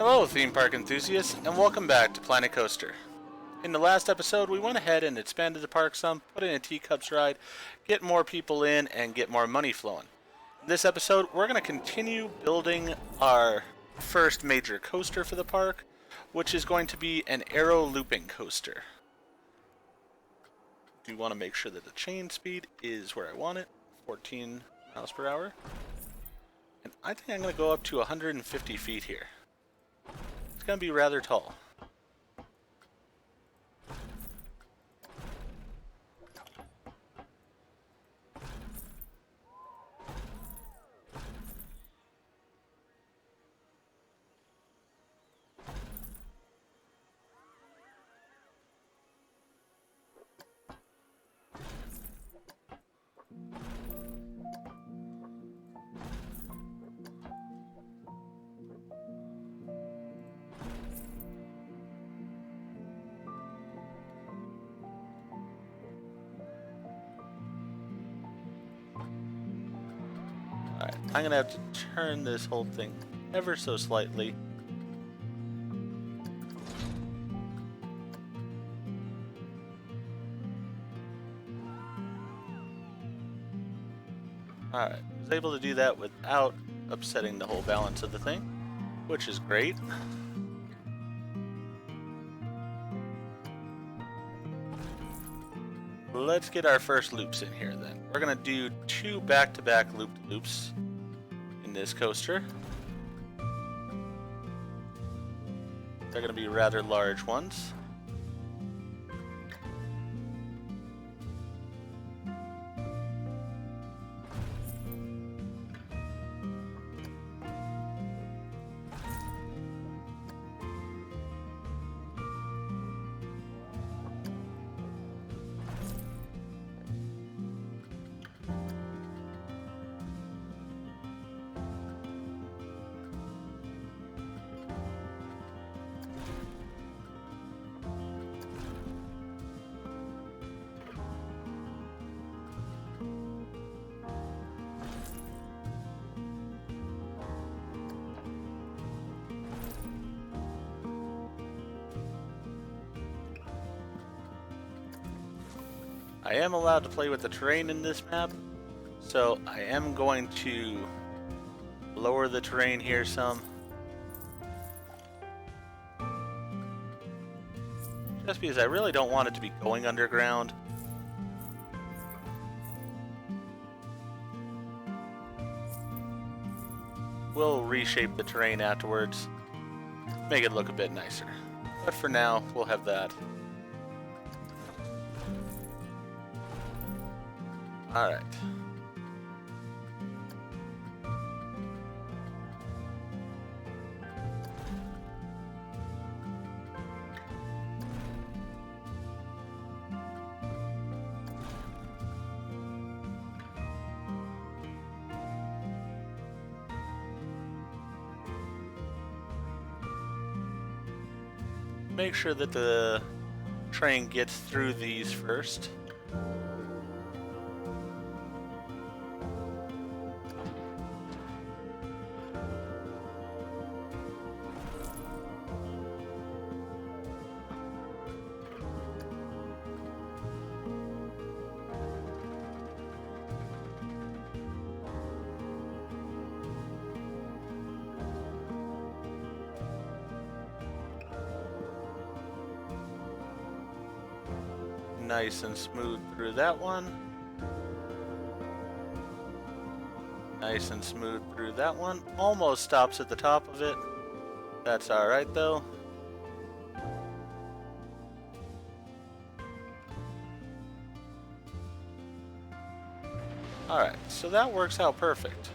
Hello, theme park enthusiasts, and welcome back to Planet Coaster. In the last episode, we went ahead and expanded the park some, put in a teacups ride, get more people in, and get more money flowing. In this episode, we're going to continue building our first major coaster for the park, which is going to be an aero looping coaster. Do want to make sure that the chain speed is where I want it, 14 miles per hour. And I think I'm going to go up to 150 feet here. It's going to be rather tall. Alright, I'm going to have to turn this whole thing ever so slightly. Alright, I was able to do that without upsetting the whole balance of the thing, which is great. Let's get our first loops in here then. We're going to do 2 back-to-back loop-loops in this coaster. They're going to be rather large ones. I am allowed to play with the terrain in this map, so I am going to lower the terrain here some. Just because I really don't want it to be going underground. We'll reshape the terrain afterwards, make it look a bit nicer. But for now, we'll have that. Alright. Make sure that the train gets through these first. Nice and smooth through that one. Nice and smooth through that one. Almost stops at the top of it. That's alright though. Alright, so that works out perfect.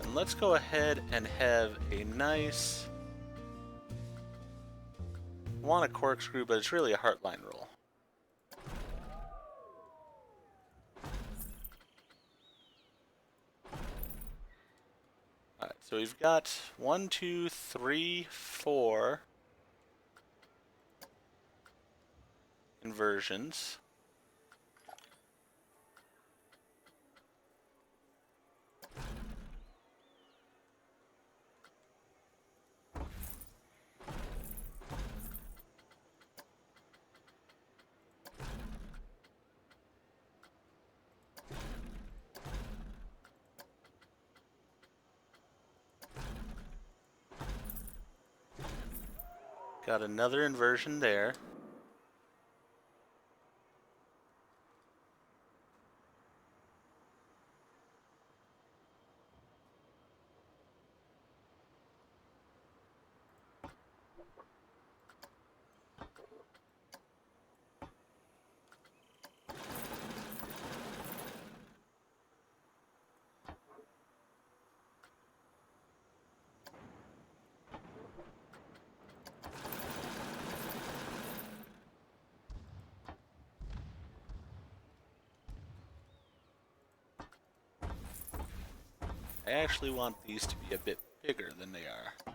And let's go ahead and have a nice... I want a corkscrew, but it's really a heartline roll. Alright, so we've got 1, 2, 3, 4 inversions. Got another inversion there. I actually want these to be a bit bigger than they are.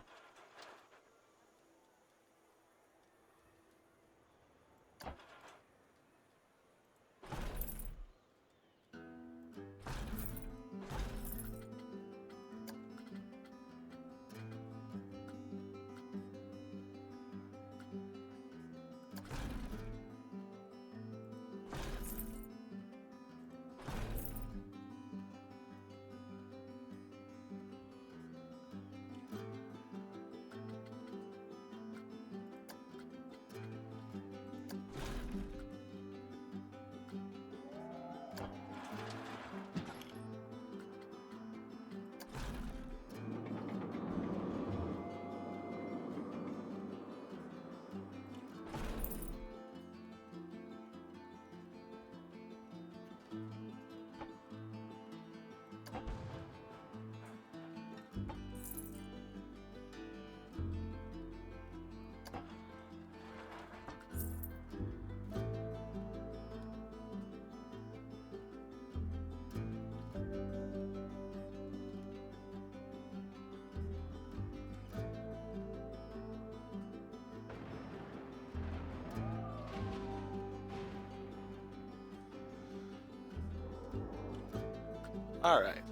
Alright.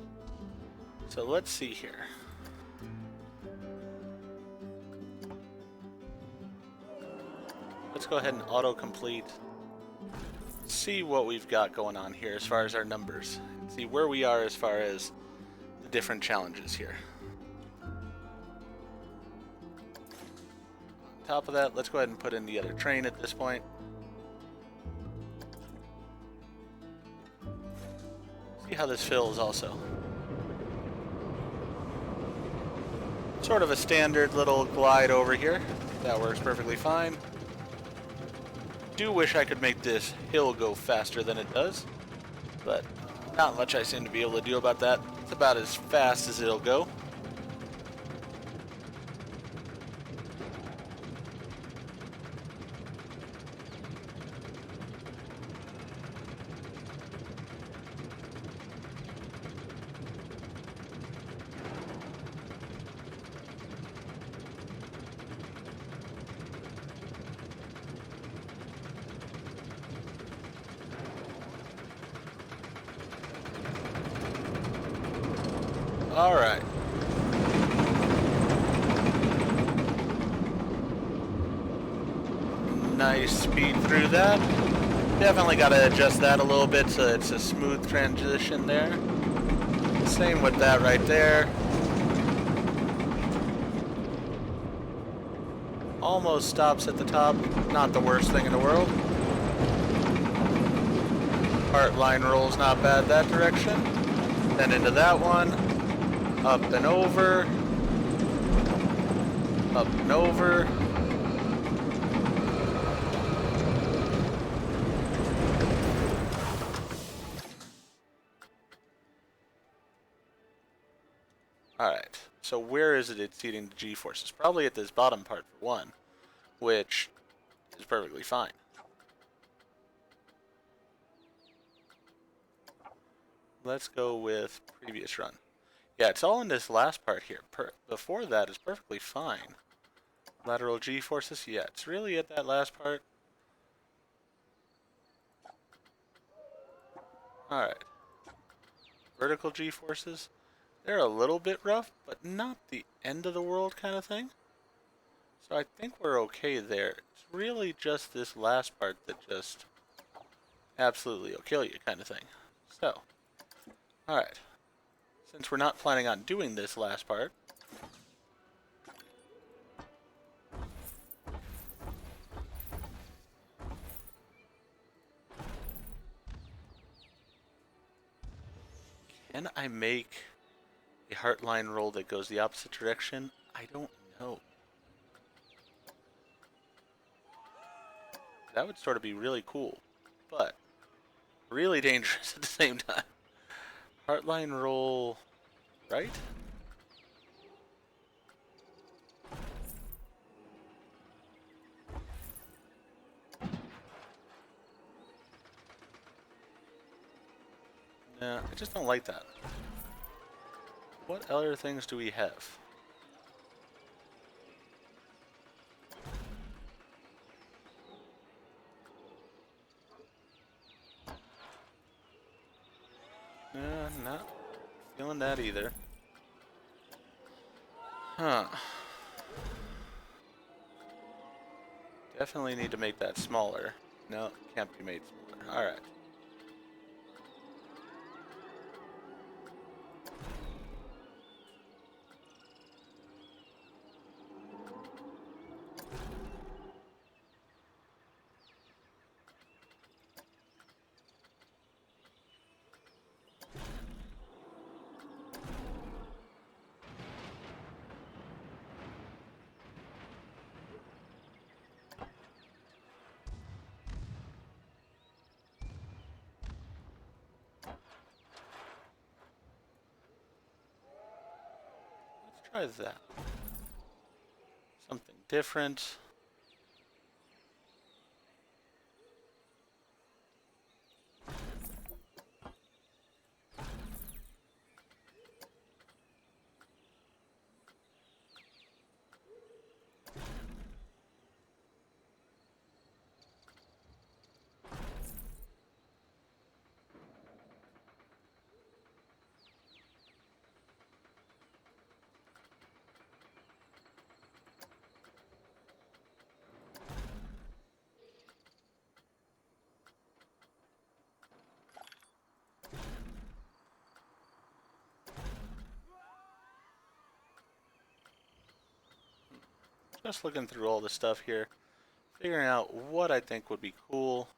So let's see here. Let's go ahead and auto-complete. See what we've got going on here as far as our numbers. See where we are as far as the different challenges here. On top of that, let's go ahead and put in the other train at this point. See how this fills also. Sort of a standard little glide over here. That works perfectly fine. Do wish I could make this hill go faster than it does, but not much I seem to be able to do about that. It's about as fast as it'll go. Alright. Nice speed through that. Definitely got to adjust that a little bit so it's a smooth transition there. Same with that right there. Almost stops at the top. Not the worst thing in the world. Part line rolls not bad that direction. Then into that one. Up and over. Up and over. Alright, so where is it exceeding the G-forces? Probably at this bottom part for one, which is perfectly fine. Let's go with previous run. Yeah, it's all in this last part here. Before that is perfectly fine. Lateral G-forces, yeah, it's really at that last part. Alright. Vertical G-forces. They're a little bit rough, but not the end of the world kind of thing. So I think we're okay there. It's really just this last part that just absolutely will kill you kind of thing. So, alright. Since we're not planning on doing this last part, Can I make a heartline roll that goes the opposite direction? I don't know. That would sort of be really cool, but really dangerous at the same time. Heartline roll right? Nah, I just don't like that. What other things do we have? Not feeling that either. Huh. Definitely need to make that smaller. No, can't be made smaller. Alright. Let's try that. Something different. Just looking through all the stuff here, figuring out what I think would be cool.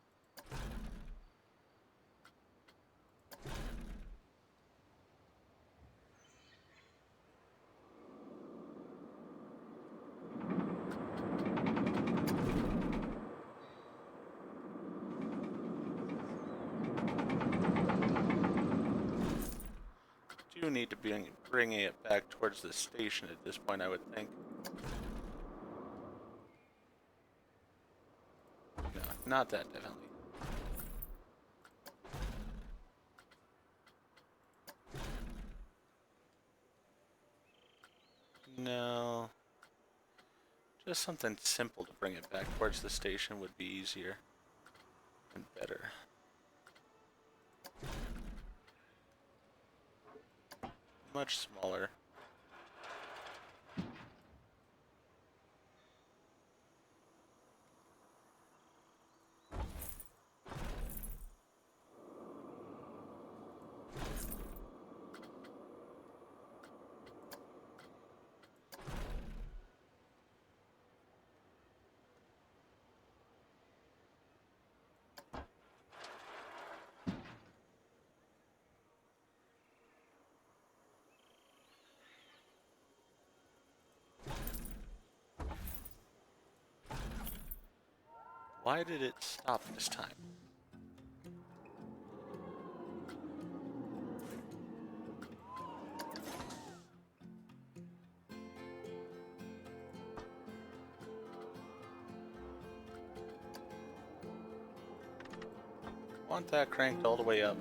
Do need to be bringing it back towards the station at this point, I would think. No, not that, definitely. No. Just something simple to bring it back towards the station would be easier and better. Much smaller. Why did it stop this time? Want that cranked all the way up.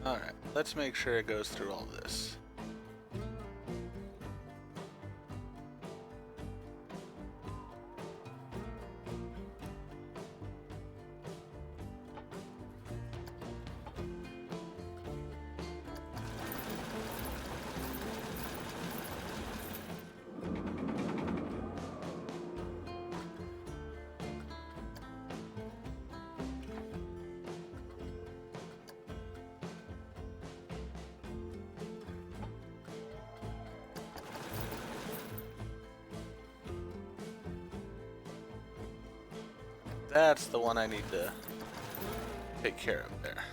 Alright, let's make sure it goes through all this. That's the one I need to take care of there.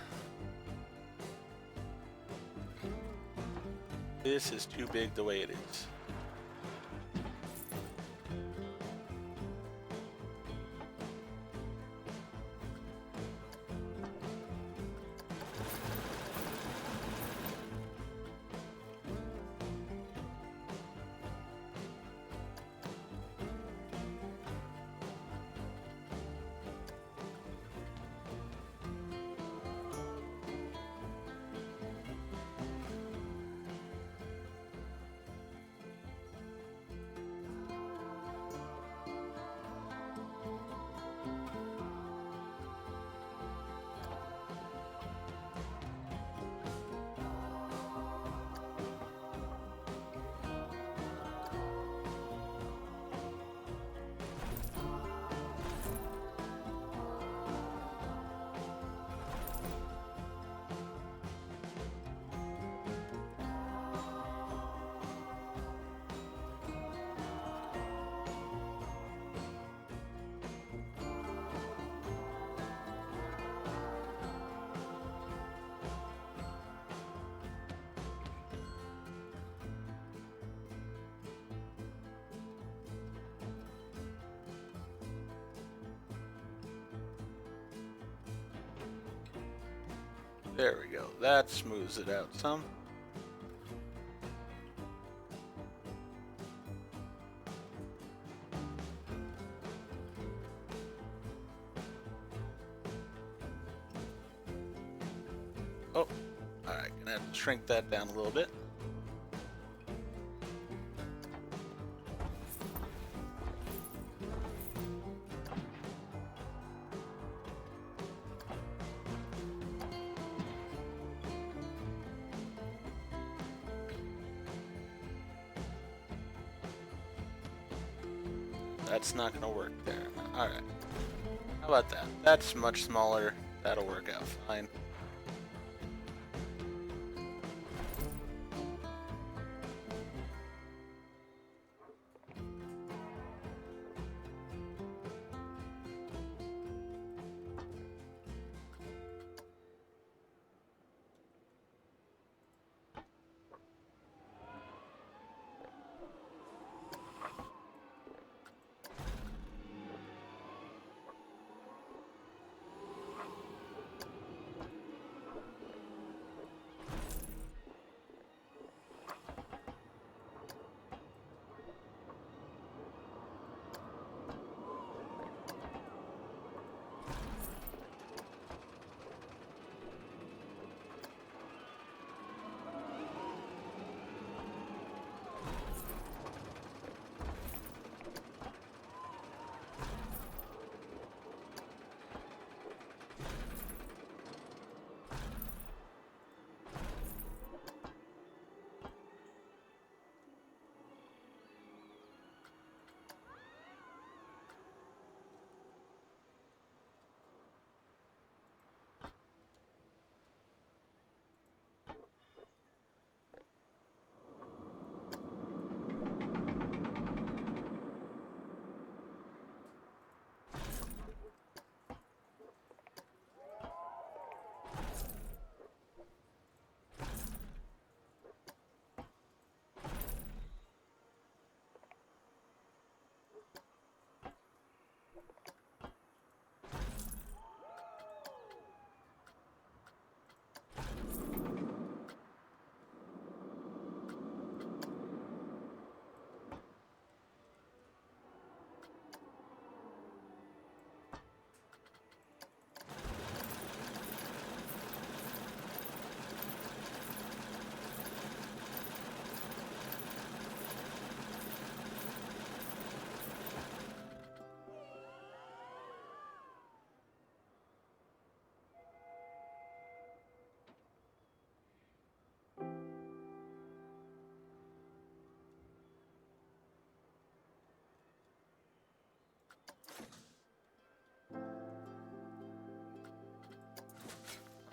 This is too big the way it is. There we go. That smooths it out some. Oh, alright, gonna have to shrink that down a little bit. That's not gonna work there. Alright. How about that? That's much smaller. That'll work out fine.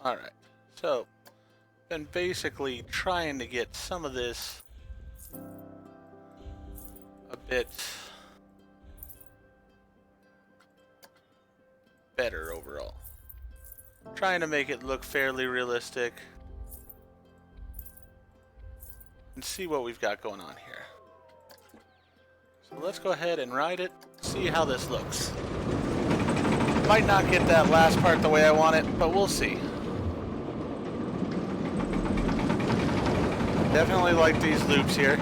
Alright, so been basically trying to get some of this a bit better overall. Trying to make it look fairly realistic. And see what we've got going on here. So let's go ahead and ride it, see how this looks. Might not get that last part the way I want it, but we'll see. Definitely like these loops here.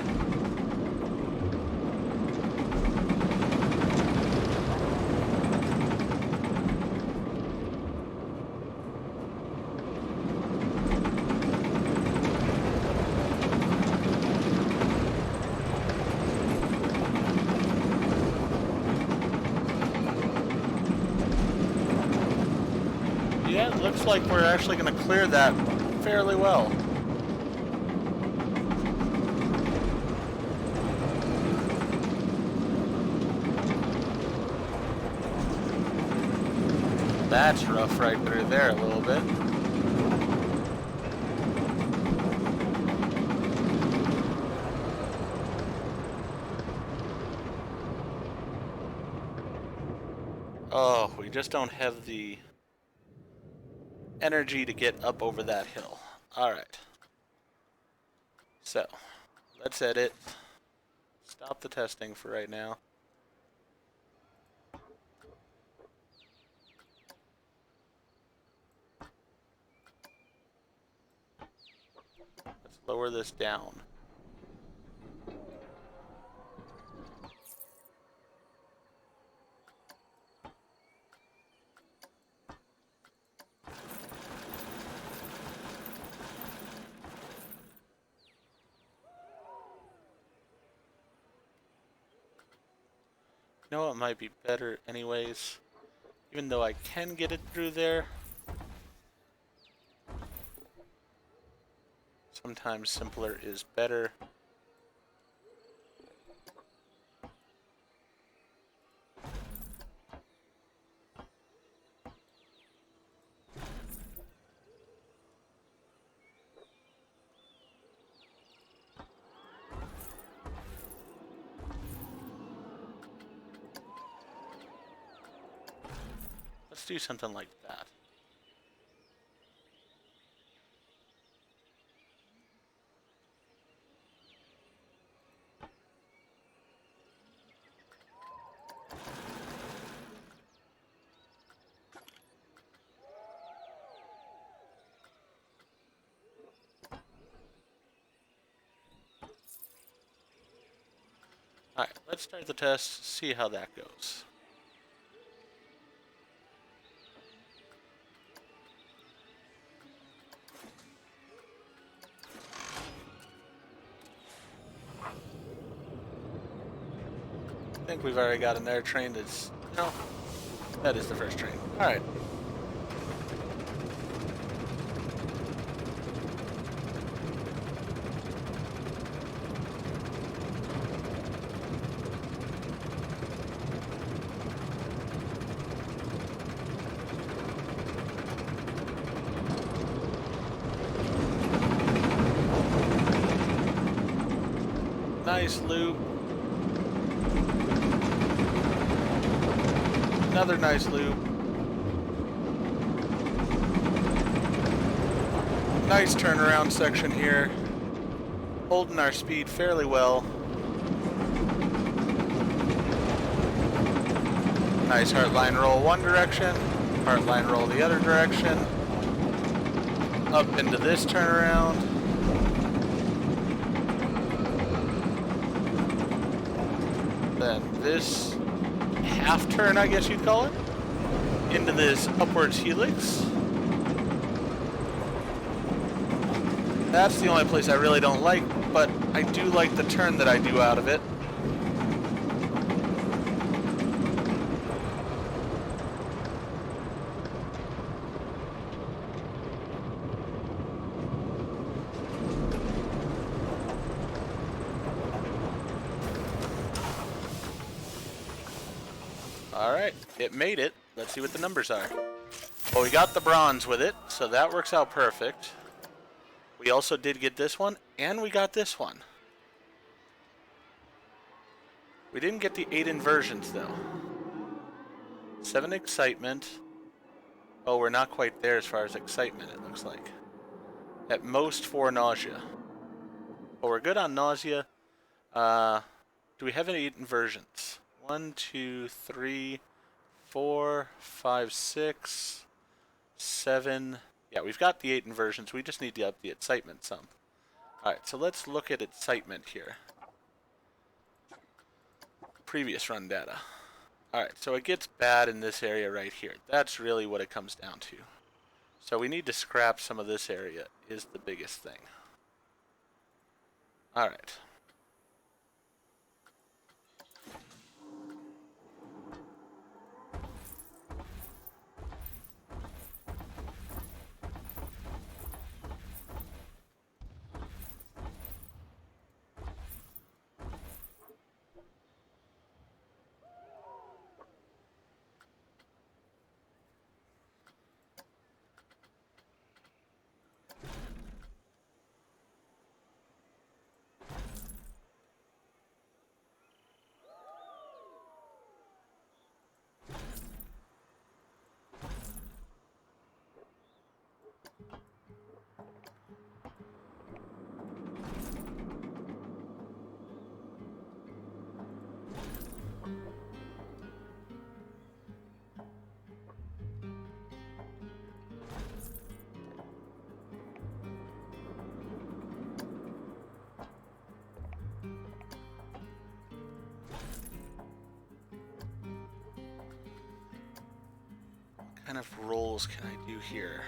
Yeah, it looks like we're actually going to clear that fairly well. That's rough right through there a little bit. Oh, we just don't have the energy to get up over that hill. Alright. So, let's edit. Stop the testing for right now. Let's lower this down. You know what might be better anyways? Even though I can get it through there, sometimes simpler is better. Let's do something like that. Alright, let's start the test, see how that goes. I think we've already got an air train that's... No, that is the first train. Alright. Nice loop. Another nice loop. Nice turnaround section here. Holding our speed fairly well. Nice heartline roll one direction, heartline roll the other direction. Up into this turnaround. Then this half turn, I guess you'd call it, into this upwards helix. That's the only place I really don't like, but I do like the turn that I do out of it. Alright, it made it. Let's see what the numbers are. Well, we got the bronze with it, so that works out perfect. We also did get this one, and we got this one. We didn't get the 8 inversions, though. 7 excitement, Oh, we're not quite there as far as excitement, it looks like. At most 4 nausea. But we're good on nausea. Do we have any inversions? 1, 2, 3, 4, 5, 6, 7. Yeah, we've got the 8 inversions. We just need to up the excitement some. Alright, so let's look at excitement here. Previous run data. Alright, so it gets bad in this area right here. That's really what it comes down to. So we need to scrap some of this area is the biggest thing. Alright. What kind of rolls can I do here?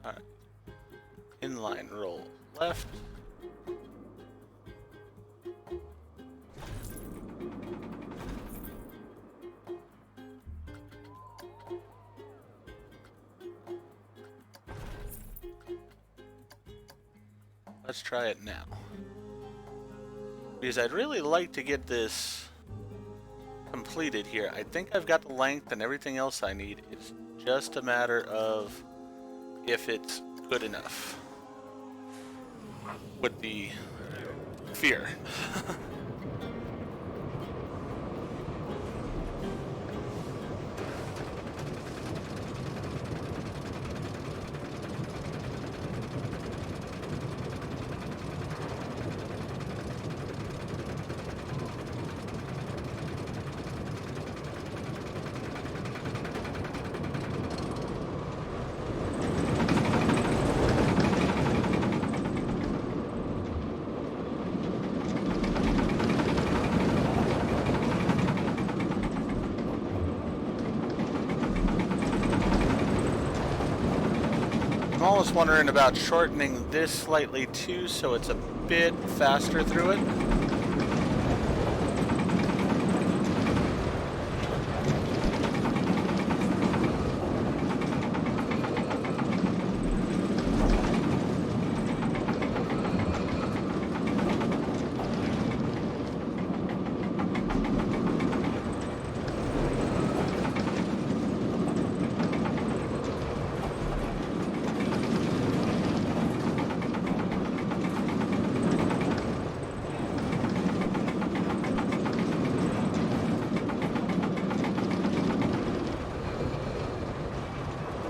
Alright. Inline roll left. Let's try it now. Because I'd really like to get this completed here. I think I've got the length and everything else I need. It's just a matter of if it's good enough. Would be fear. I'm almost wondering about shortening this slightly too, so it's a bit faster through it.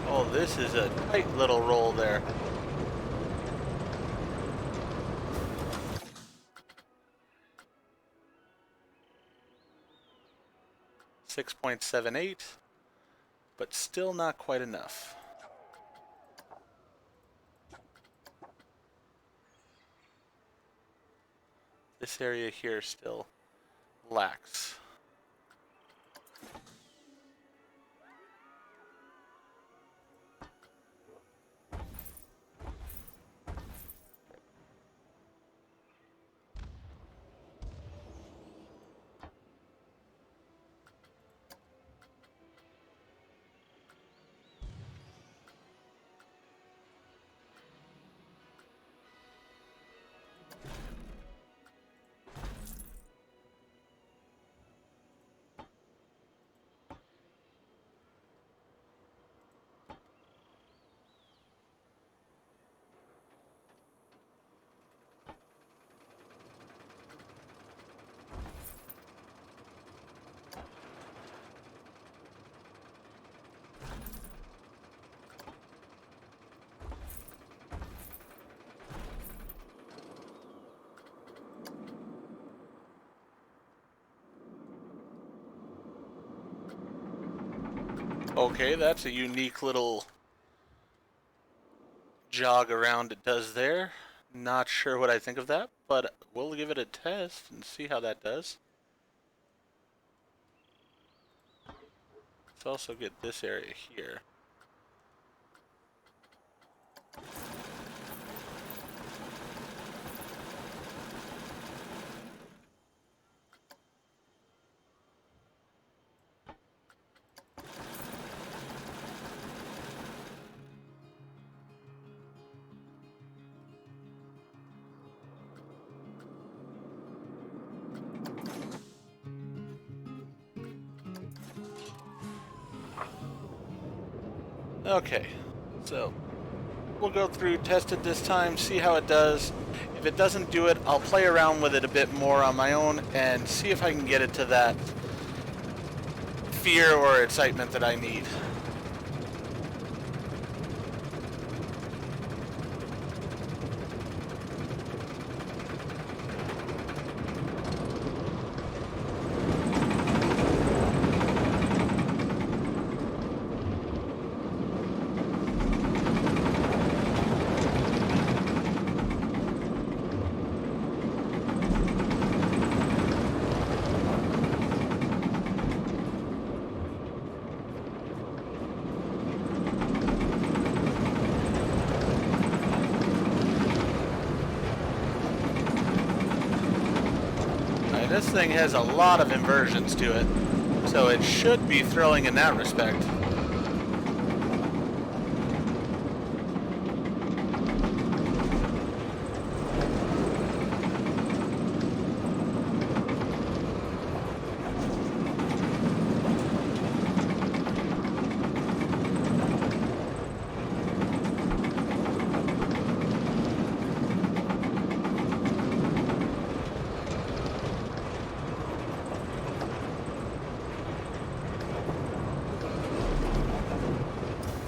Oh, this is a tight little roll there. .78, but still not quite enough. This area here still lacks. Okay, that's a unique little jog around it does there. Not sure what I think of that, but we'll give it a test and see how that does. Let's also get this area here. Okay, so we'll go through, test it this time, see how it does. If it doesn't do it, I'll play around with it a bit more on my own and see if I can get it to that fear or excitement that I need. This thing has a lot of inversions to it, so it should be thrilling in that respect.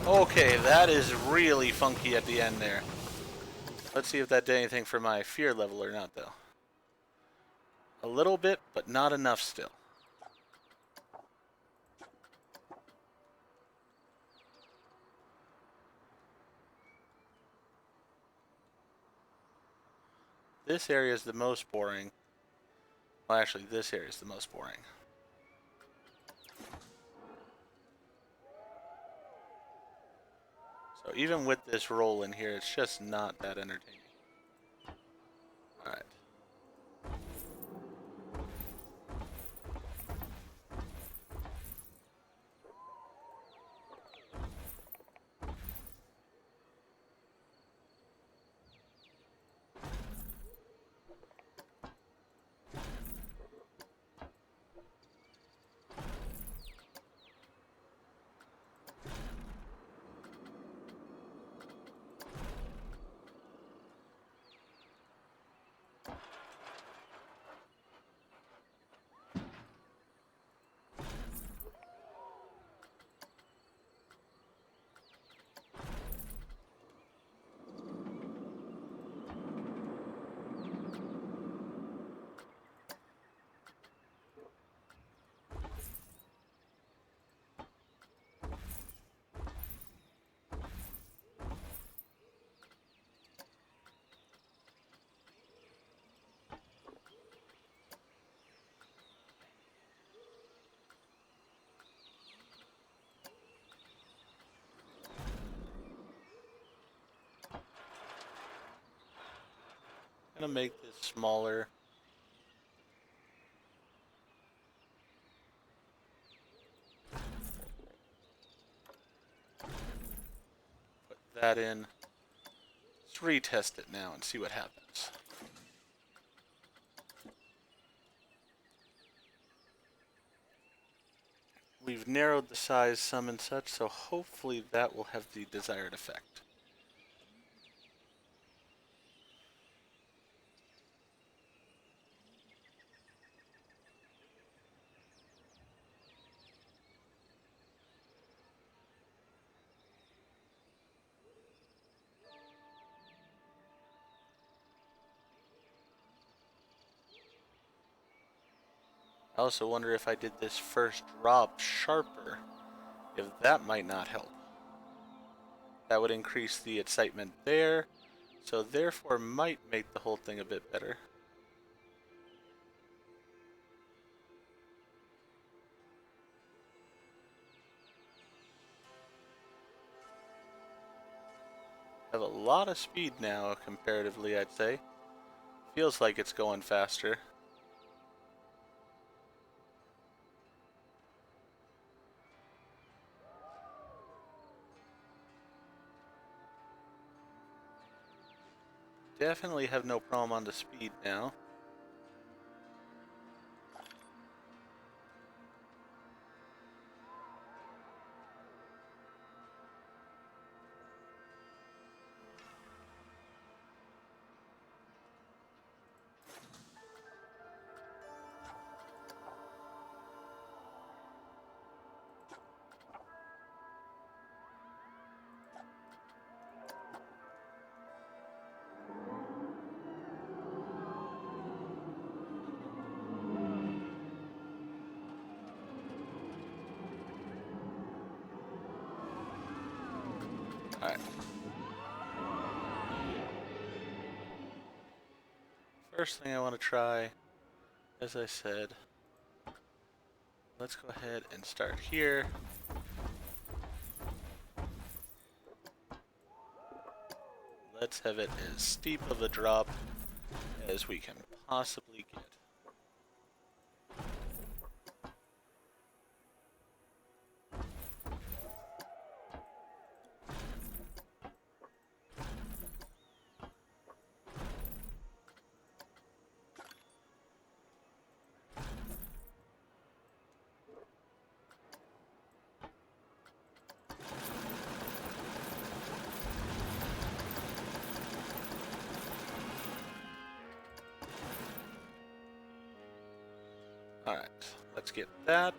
Okay, that is really funky at the end there. Let's see if that did anything for my fear level or not, though. A little bit, but not enough still. This area is the most boring. Well, actually, this area is the most boring. So even with this roll in here, it's just not that entertaining. Alright. gonna make this smaller. Put that in. Let's retest it now and see what happens. We've narrowed the size some and such, so hopefully that will have the desired effect. I also wonder if I did this first drop sharper, if that might not help. That would increase the excitement there, so therefore might make the whole thing a bit better. Have a lot of speed now comparatively, I'd say. Feels like it's going faster. Definitely have no problem on the speed now. Alright. First thing I want to try, as I said, let's go ahead and start here. Let's have it as steep of a drop as we can possibly get. Alright, let's get that.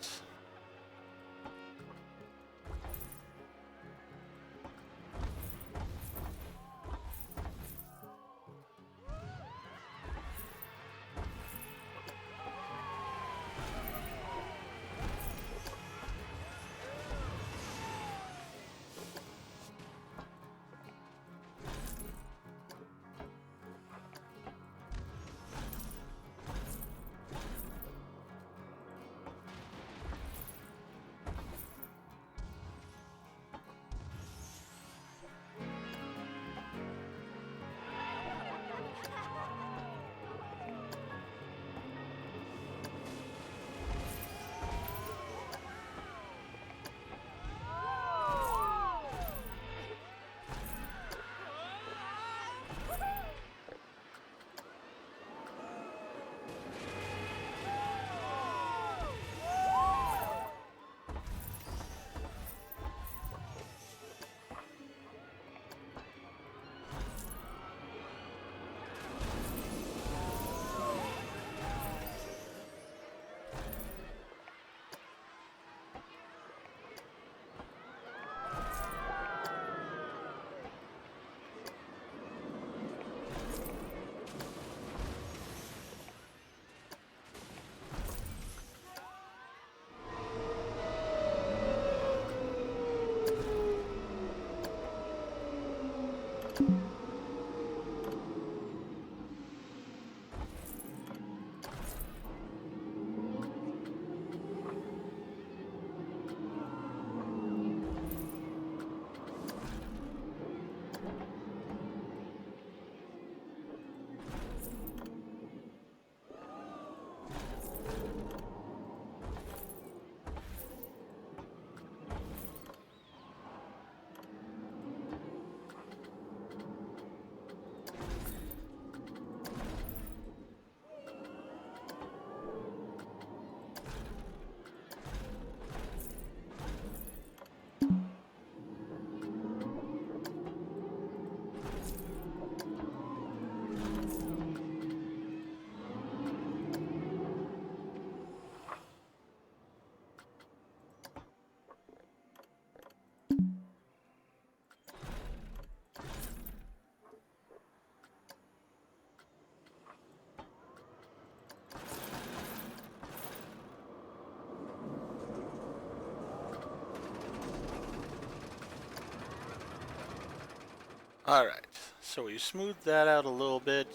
Alright, so we smoothed that out a little bit.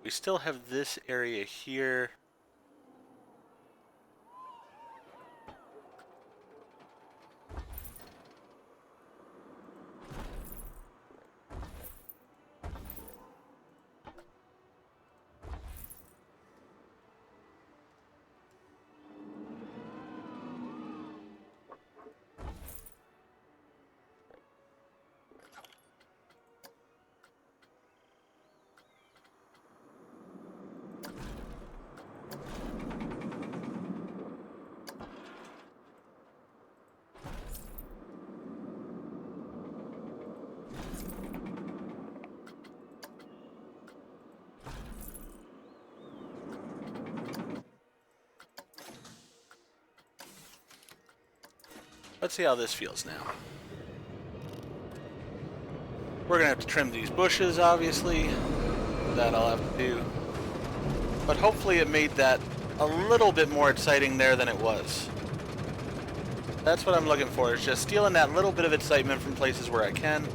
We still have this area here. Let's see how this feels now. We're gonna have to trim these bushes, obviously. That I'll have to do. But hopefully it made that a little bit more exciting there than it was. That's what I'm looking for, is just stealing that little bit of excitement from places where I can.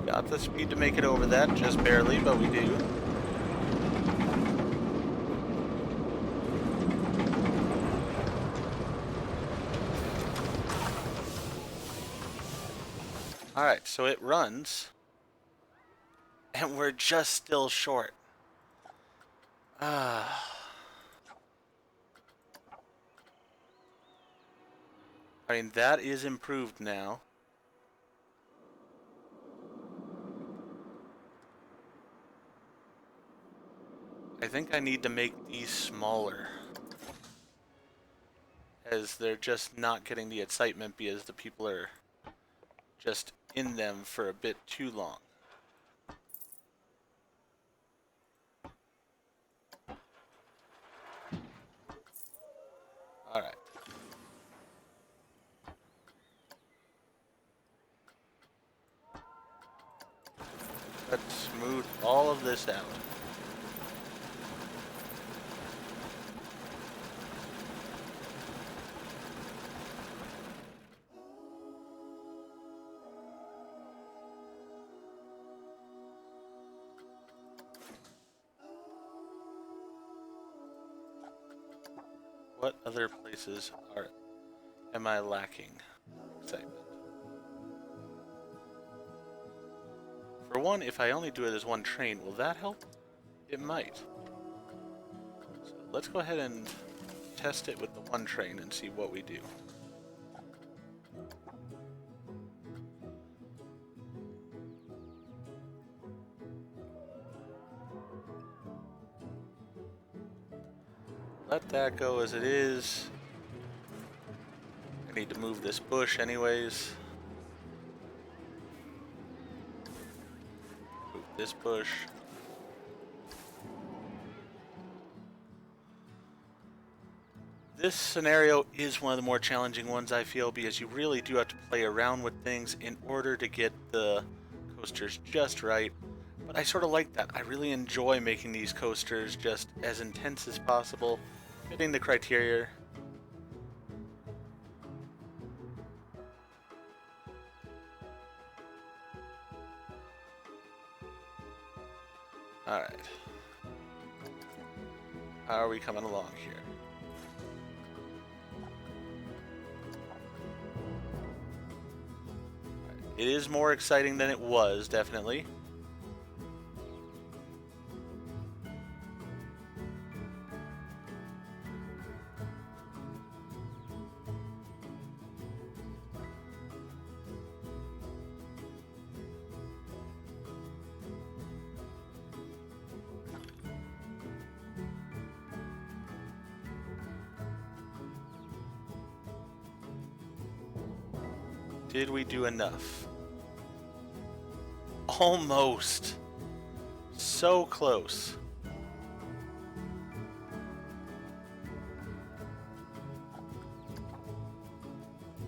Got the speed to make it over that, just barely, but we do. Alright, so it runs, and we're just still short. I mean, that is improved now. I think I need to make these smaller, as they're just not getting the excitement because the people are just in them for a bit too long. Alright. Let's smooth all of this out. What other places am I lacking excitement? For one, if I only do it as one train, will that help? It might. So let's go ahead and test it with the one train and see what we do. Let that go as it is. I need to move this bush anyways. Move this bush. This scenario is one of the more challenging ones, I feel, because you really do have to play around with things in order to get the coasters just right. But I sort of like that. I really enjoy making these coasters just as intense as possible, fitting the criteria. Alright. How are we coming along here? It is more exciting than it was, definitely. Did we do enough? Almost. So close.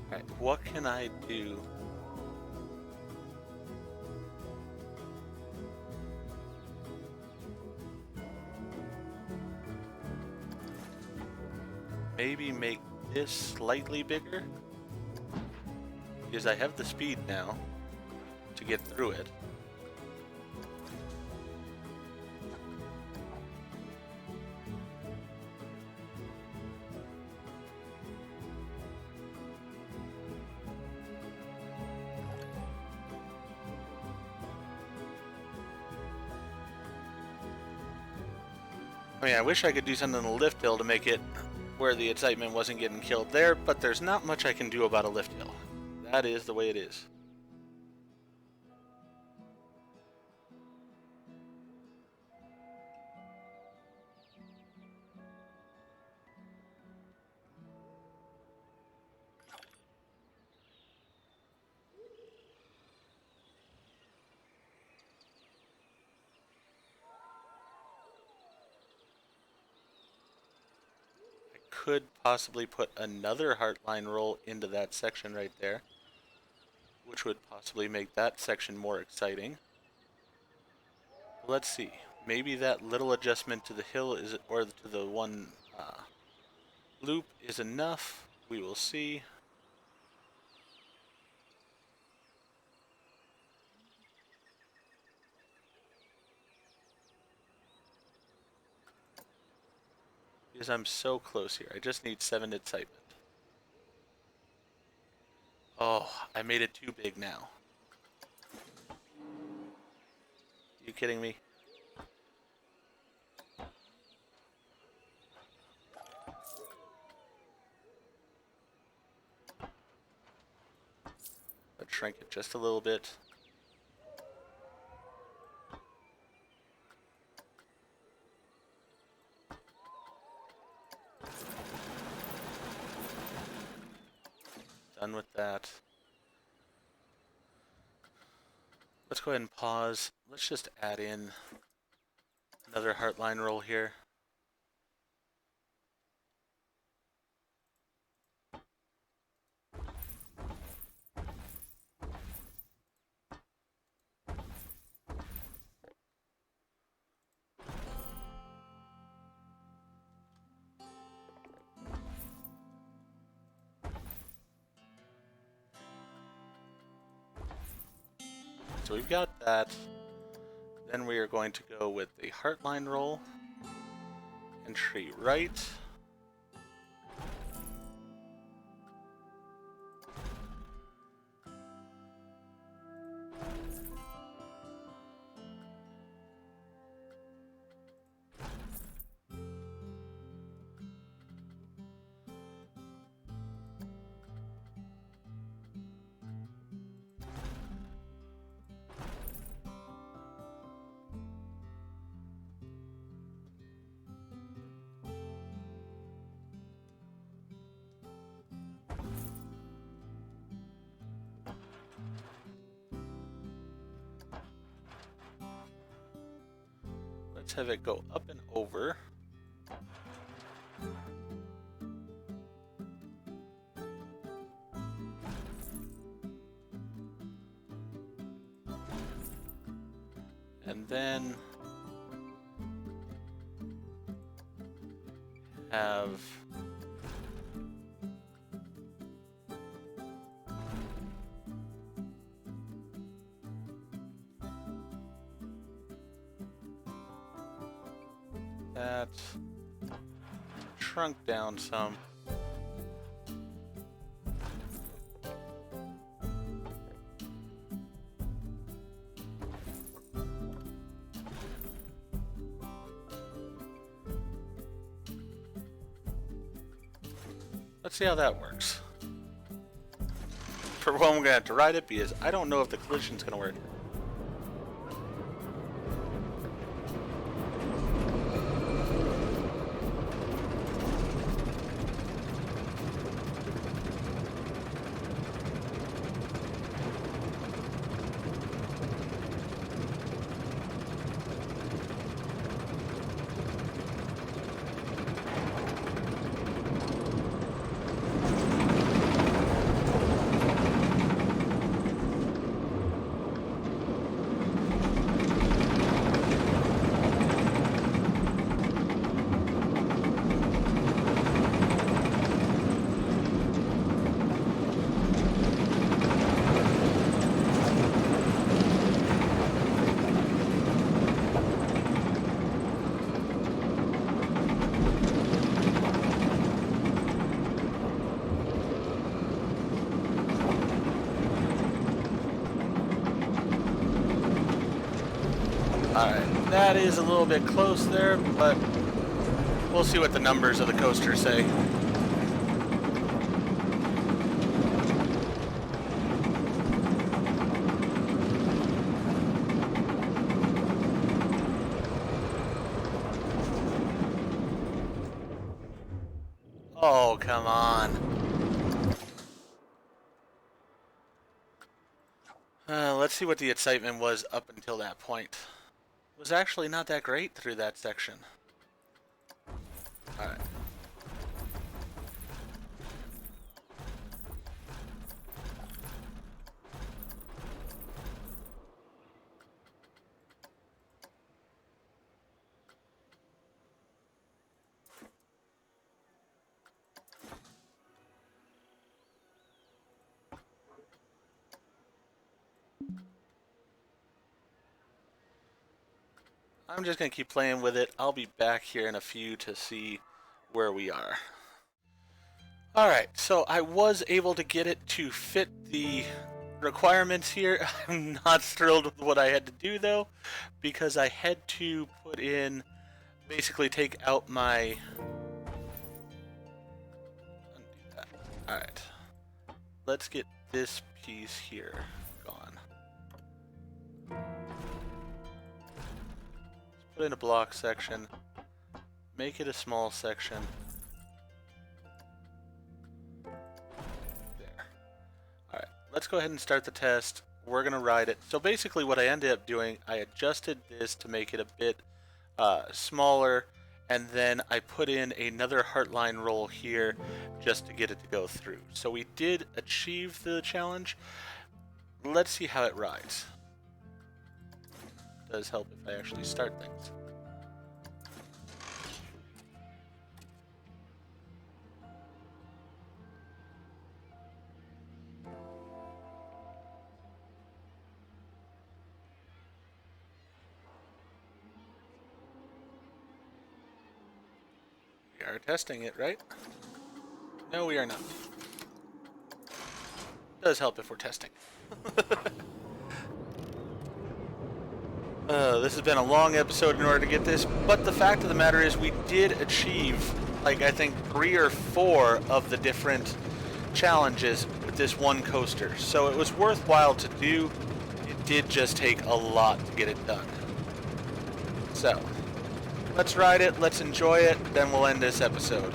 Alright, what can I do? Maybe make this slightly bigger? Because I have the speed now to get through it. I mean, I wish I could do something on the lift hill to make it where the excitement wasn't getting killed there, but there's not much I can do about a lift hill. That is the way it is. Could possibly put another heartline roll into that section right there, which would possibly make that section more exciting. Let's see. Maybe that little adjustment to the hill is, or to the one loop is enough. We will see. Because I'm so close here. I just need 7 excitement. Oh, I made it too big now. You kidding me? Let's shrink it just a little bit. Done with that. Let's go ahead and pause. Let's just add in another heartline roll here. So we've got that. Then we are going to go with the heartline roll. Entry right. Let's have it go up and over. And then have that shrunk down some. Let's see how that works. For one, we're gonna have to ride it because I don't know if the collision's gonna work. Alright, that is a little bit close there, but we'll see what the numbers of the coaster say. Oh, come on. Let's see what the excitement was up until that point. It was actually not that great through that section. Alright. I'm just going to keep playing with it. I'll be back here in a few to see where we are. Alright, so I was able to get it to fit the requirements here. I'm not thrilled with what I had to do though, because I had to put in, basically take out my... Undo that. Alright, let's get this piece here gone. Put in a block section, make it a small section. There. Alright, let's go ahead and start the test. We're going to ride it. So basically what I ended up doing, I adjusted this to make it a bit smaller, and then I put in another Heartline roll here just to get it to go through. So we did achieve the challenge. Let's see how it rides. Does help if I actually start things. We are testing it, right? No, we are not. Does help if we're testing. This has been a long episode in order to get this, but the fact of the matter is we did achieve, like, I think 3 or 4 of the different challenges with this one coaster. So it was worthwhile to do. It did just take a lot to get it done. So, let's ride it, let's enjoy it, then we'll end this episode.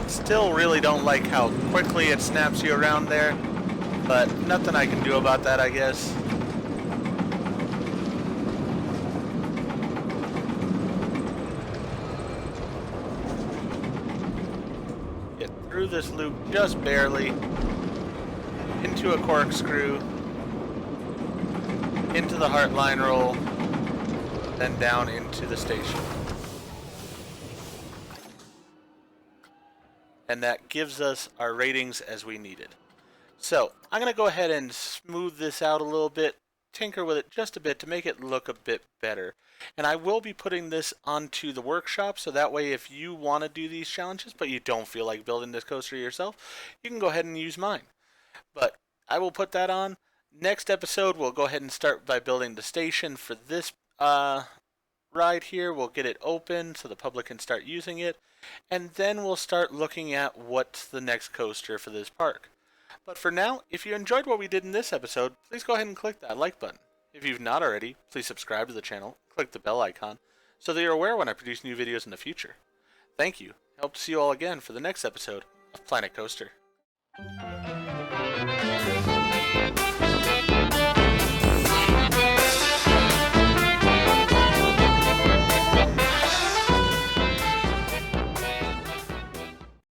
Still really don't like how quickly it snaps you around there, but nothing I can do about that, I guess. Get through this loop just barely, into a corkscrew. into the Heartline roll, then down into the station. And that gives us our ratings as we needed. So I'm going to go ahead and smooth this out a little bit, tinker with it just a bit to make it look a bit better. And I will be putting this onto the workshop, so that way if you want to do these challenges but you don't feel like building this coaster yourself, you can go ahead and use mine. But I will put that on. Next episode we'll go ahead and start by building the station for this ride here. We'll get it open so the public can start using it, and then we'll start looking at what's the next coaster for this park. But for now, if you enjoyed what we did in this episode, please go ahead and click that like button. If you've not already, please subscribe to the channel, click the bell icon, so that you're aware when I produce new videos in the future. Thank you. I hope to see you all again for the next episode of Planet Coaster.